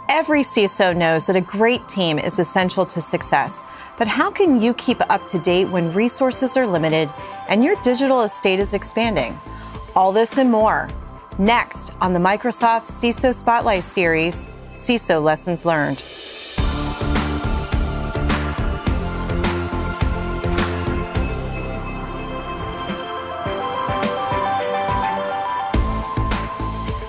Every CISO knows that a great team is essential to success. But how can you keep up to date when resources are limited and your digital estate is expanding? All this and more next on the Microsoft CISO Spotlight Series, CISO Lessons Learned.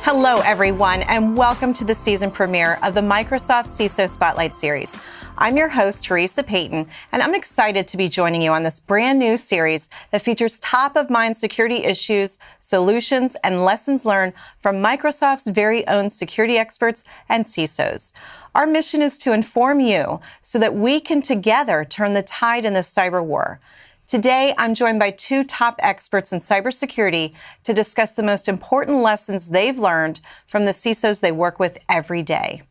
Hello, everyone, and welcome to the season premiere of the Microsoft CISO Spotlight Series. I'm your host, Teresa Payton, and I'm excited to be joining you on this brand new series that features top-of-mind security issues, solutions, and lessons learned from Microsoft's very own security experts and CISOs. Our mission is to inform you so that we can together turn the tide in the cyber war. Today, I'm joined by two top experts in cybersecurity to discuss the most important lessons they've learned from the CISOs they work with every day.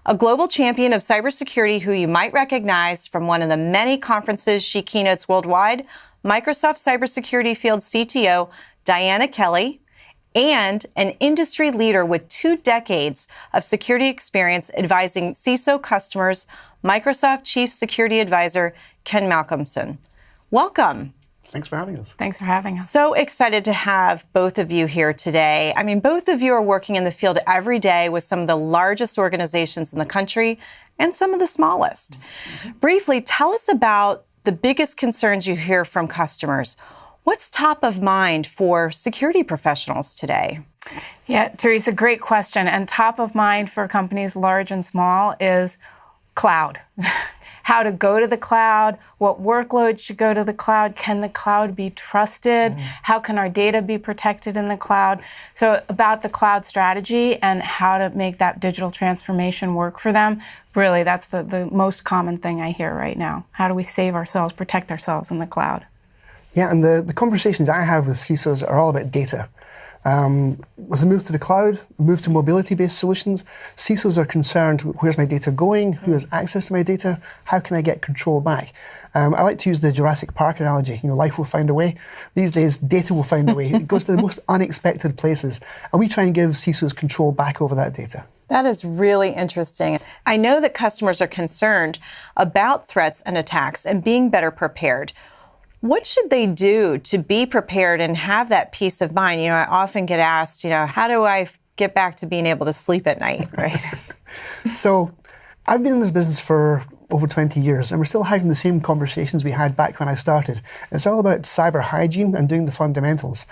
A global champion of cybersecurity who you might recognize from one of the many conferences she keynotes worldwide, Microsoft Cybersecurity Field CTO Diana Kelly, and an industry leader with 2 decades of security experience advising CISO customers, Microsoft Chief Security Advisor Ken Malcolmson. Welcome. Thanks for having us. Thanks for having us. So excited to have both of you here today. I mean, both of you are working in the field every day with some of the largest organizations in the country and some of the smallest. Briefly, tell us about the biggest concerns you hear from customers. What's top of mind for security professionals today? Yeah, Teresa, great question. And top of mind for companies large and small is cloud. How to go to the cloud, what workloads should go to the cloud, can the cloud be trusted, how can our data be protected in the cloud. So about the cloud strategy and how to make that digital transformation work for them, really that's the most common thing I hear right now. How do we save ourselves, protect ourselves in the cloud? Yeah, and the conversations I have with CISOs are all about data. With the move to the cloud, move to mobility-based solutions, CISOs are concerned, where's my data going? Who has access to my data? How can I get control back? I like to use the Jurassic Park analogy. Life will find a way. These days, data will find a way. It goes to the most unexpected places. And we try and give CISOs control back over that data. That is really interesting. I know that customers are concerned about threats and attacks and being better prepared. What should they do to be prepared and have that peace of mind? I often get asked, how do I get back to being able to sleep at night, right? So I've been in this business for over 20 years, and we're still having the same conversations we had back when I started. It's all about cyber hygiene and doing the fundamentals.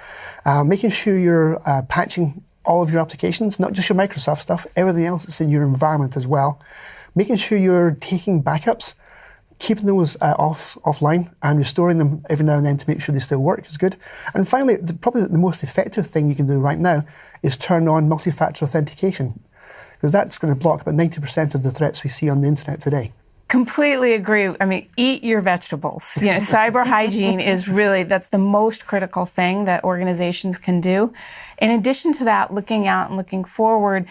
Making sure you're patching all of your applications, not just your Microsoft stuff, everything else that's in your environment as well. Making sure you're taking backups, keeping those offline and restoring them every now and then to make sure they still work is good. And finally, probably the most effective thing you can do right now is turn on multi-factor authentication, because that's going to block about 90% of the threats we see on the internet today. Completely agree. I mean, eat your vegetables. Cyber hygiene is really, that's the most critical thing that organizations can do. In addition to that, looking out and looking forward,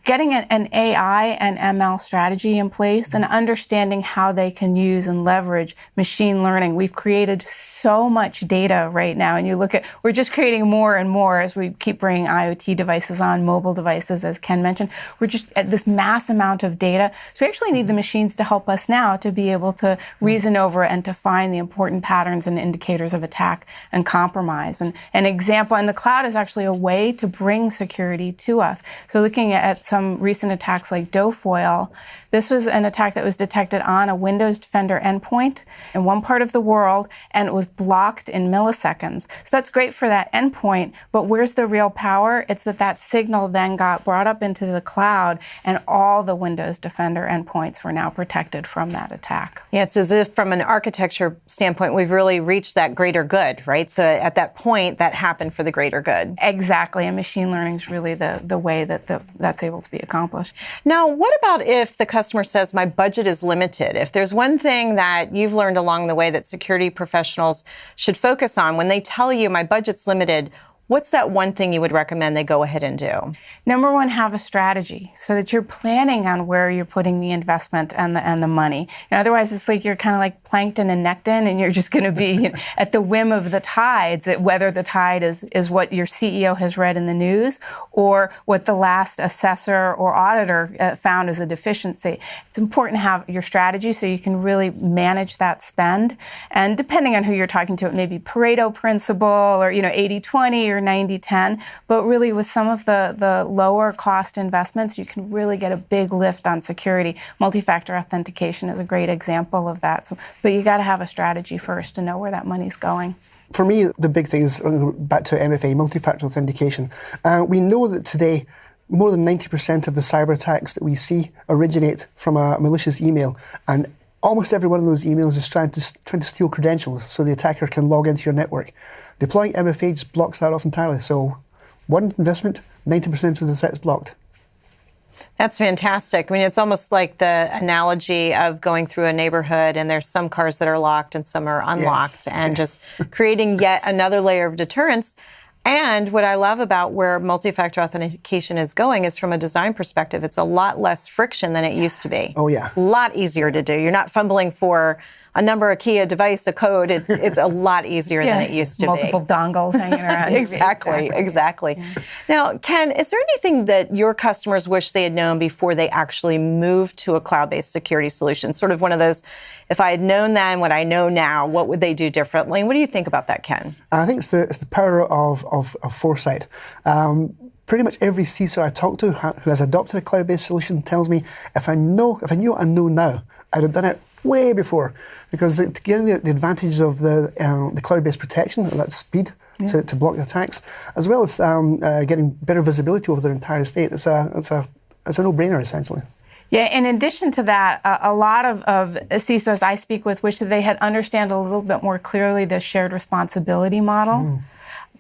getting an AI and ML strategy in place and understanding how they can use and leverage machine learning. We've created so much data right now, and you look at, we're just creating more and more as we keep bringing IoT devices on, mobile devices, as Ken mentioned. We're just at this mass amount of data. So we actually need the machines to help us now to be able to reason over and to find the important patterns and indicators of attack and compromise. And an example in the cloud is actually a way to bring security to us. So looking at some recent attacks like Doughfoil, this was an attack that was detected on a Windows Defender endpoint in one part of the world, and it was blocked in milliseconds. So that's great for that endpoint, but where's the real power? It's that signal then got brought up into the cloud, and all the Windows Defender endpoints were now protected from that attack. Yeah, it's as if from an architecture standpoint, we've really reached that greater good, right? So at that point, that happened for the greater good. Exactly, and machine learning is really the way that that's able to be accomplished. Now, what about if the customer says, my budget is limited? If there's one thing that you've learned along the way that security professionals should focus on, when they tell you my budget's limited, what's that one thing you would recommend they go ahead and do? Number one, have a strategy so that you're planning on where you're putting the investment and the money. Otherwise, it's like you're kind of like plankton and nekton, and you're just going to be at the whim of the tides, whether the tide is what your CEO has read in the news or what the last assessor or auditor found as a deficiency. It's important to have your strategy so you can really manage that spend. And depending on who you're talking to, it may be Pareto principle or 80-20 or 90-10, but really with some of the lower cost investments, you can really get a big lift on security. Multi-factor authentication is a great example of that. But you got to have a strategy first to know where that money's going. For me, the big thing is, back to MFA, multi-factor authentication. We know that today, more than 90% of the cyber attacks that we see originate from a malicious email, and almost every one of those emails is trying to steal credentials so the attacker can log into your network. Deploying MFA just blocks that off entirely. So one investment, 90% of the threats blocked. That's fantastic. I mean, it's almost like the analogy of going through a neighborhood and there's some cars that are locked and some are unlocked, and just creating yet another layer of deterrence. And what I love about where multi-factor authentication is going is, from a design perspective, it's a lot less friction than it used to be. Oh, yeah. A lot easier to do. You're not fumbling for a number, a key, a device, a code. It's a lot easier than it used to Multiple dongles hanging around. Exactly. Yeah. Now, Ken, is there anything that your customers wish they had known before they actually moved to a cloud-based security solution? Sort of one of those, if I had known then what I know now, what would they do differently? What do you think about that, Ken? I think it's the power of foresight. Pretty much every CISO I talk to who has adopted a cloud-based solution tells me, if I knew what I know now, I'd have done it way before, because getting the advantages of the cloud-based protection, that speed to block the attacks, as well as getting better visibility over their entire estate, it's a no-brainer essentially. Yeah, in addition to that, a lot of CISOs I speak with wish that they had understand a little bit more clearly the shared responsibility model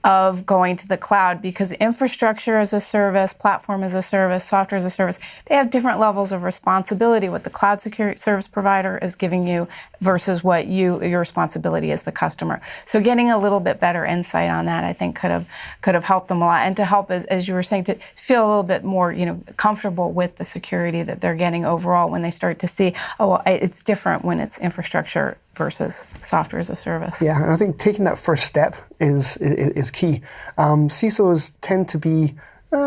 of going to the cloud, because infrastructure as a service, platform as a service, software as a service, they have different levels of responsibility, what the cloud security service provider is giving you versus what your responsibility as the customer. So getting a little bit better insight on that, I think, could have helped them a lot, and to help, as you were saying, to feel a little bit more comfortable with the security that they're getting overall when they start to see, oh, well, it's different when it's infrastructure versus software as a service. Yeah, and I think taking that first step is key. CISOs tend to be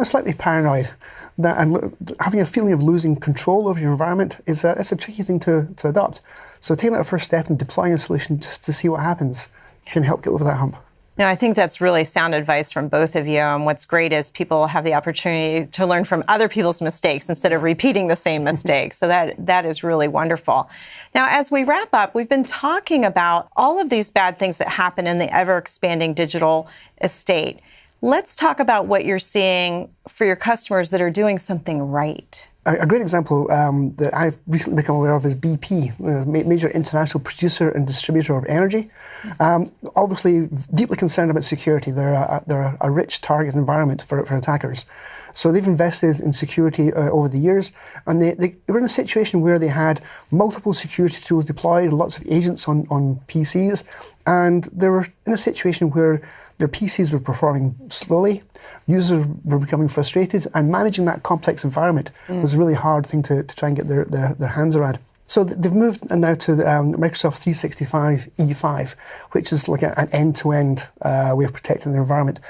slightly paranoid, and having a feeling of losing control over your environment is a tricky thing to adopt. So taking that first step and deploying a solution just to see what happens can help get over that hump. No, I think that's really sound advice from both of you. And what's great is people have the opportunity to learn from other people's mistakes instead of repeating the same mistakes. So that is really wonderful. Now, as we wrap up, we've been talking about all of these bad things that happen in the ever-expanding digital estate. Let's talk about what you're seeing for your customers that are doing something right. A great example that I've recently become aware of is BP, a major international producer and distributor of energy. Obviously, deeply concerned about security. They're a rich target environment for attackers. So they've invested in security over the years, and they were in a situation where they had multiple security tools deployed, lots of agents on PCs, and they were in a situation where their PCs were performing slowly, users were becoming frustrated, and managing that complex environment was a really hard thing to try and get their hands around. So they've moved now to the Microsoft 365 E5, which is like an end-to-end way of protecting their environment.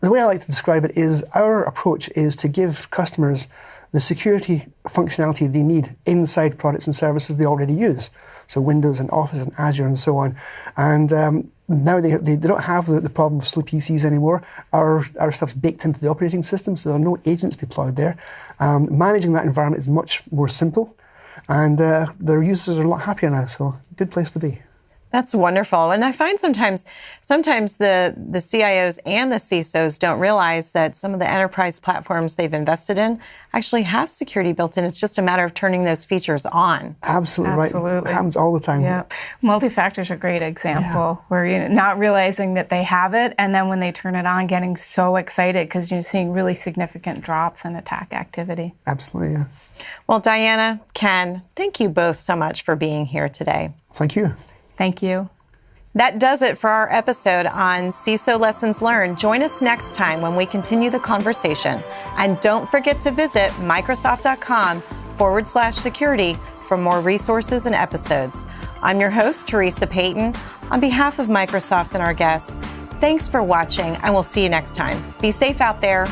The way I like to describe it is our approach is to give customers the security functionality they need inside products and services they already use. So Windows and Office and Azure and so on. And now they don't have the problem of slow PCs anymore. Our stuff's baked into the operating system, so there are no agents deployed there. Managing that environment is much more simple, and their users are a lot happier now, so good place to be. That's wonderful. And I find sometimes the CIOs and the CISOs don't realize that some of the enterprise platforms they've invested in actually have security built in. It's just a matter of turning those features on. Absolutely right. It happens all the time. Yeah. Multi-factor is a great example where you're not realizing that they have it, and then when they turn it on, getting so excited because you're seeing really significant drops in attack activity. Absolutely, yeah. Well, Diana, Ken, thank you both so much for being here today. Thank you. Thank you. That does it for our episode on CISO Lessons Learned. Join us next time when we continue the conversation. And don't forget to visit Microsoft.com/security for more resources and episodes. I'm your host, Teresa Payton. On behalf of Microsoft and our guests, thanks for watching, and we'll see you next time. Be safe out there.